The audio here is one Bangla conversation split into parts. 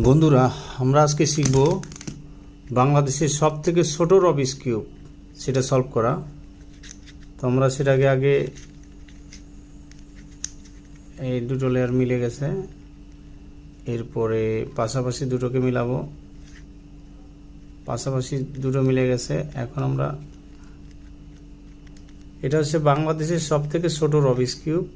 বন্ধুরা, আমরা আজকে শিখব বাংলাদেশের সবথেকে ছোট রবিক্স কিউব সেটা সলভ করা। তো আমরা সেটাকে আগে এই দুটো লেয়ার মিলে গেছে, এরপরে পাশাপাশি দুটোকে মিলাবো, পাশাপাশি দুটো মিলে গেছে। এখন আমরা এটা হচ্ছে বাংলাদেশের সবথেকে ছোট রবিক্স কিউব।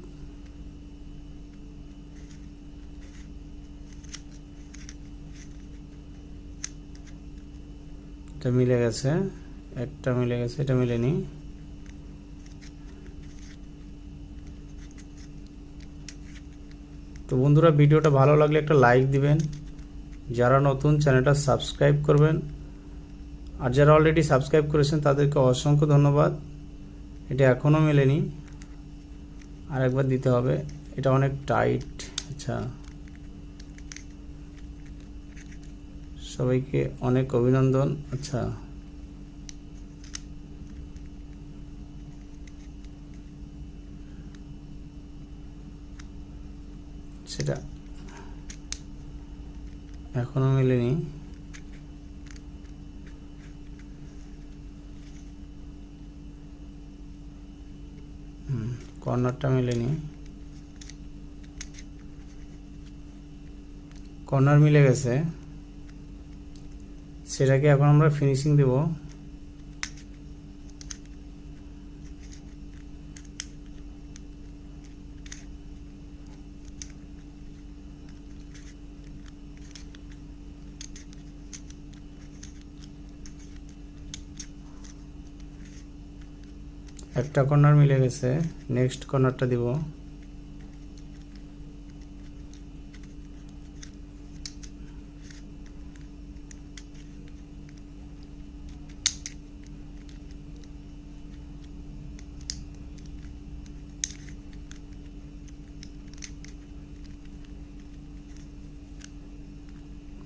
এটা মিলে গেছে, একটা মিলে গেছে, এটা মিলেনি। তো বন্ধুরা, ভিডিওটা ভালো লাগলে একটা লাইক দিবেন, যারা নতুন চ্যানেলটা সাবস্ক্রাইব করবেন, আর যারা অলরেডি সাবস্ক্রাইব করেছেন তাদেরকে অসংখ্য ধন্যবাদ। এটা এখনও মেলেনি, আর একবার দিতে হবে, এটা অনেক টাইট। আচ্ছা, সবাইকে অনেক অভিনন্দন। আচ্ছা, সেটা এখনো মেলেনি। কর্নারটা মেলেনি, কর্নার মিলে গেছে। সেটাকে এখন আমরা ফিনিশিং দেব। একটা কর্নার মিলে গেছে, নেক্সট কর্নারটা দিব।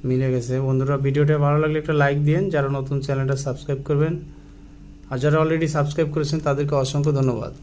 মিলে গেছে। বন্ধুরা, ভিডিওটা ভালো লাগলে একটা লাইক দিন, যারা নতুন চ্যানেলটা সাবস্ক্রাইব করবেন, আর যারা অলরেডি সাবস্ক্রাইব করেছেন তাদেরকে অসংখ্য ধন্যবাদ।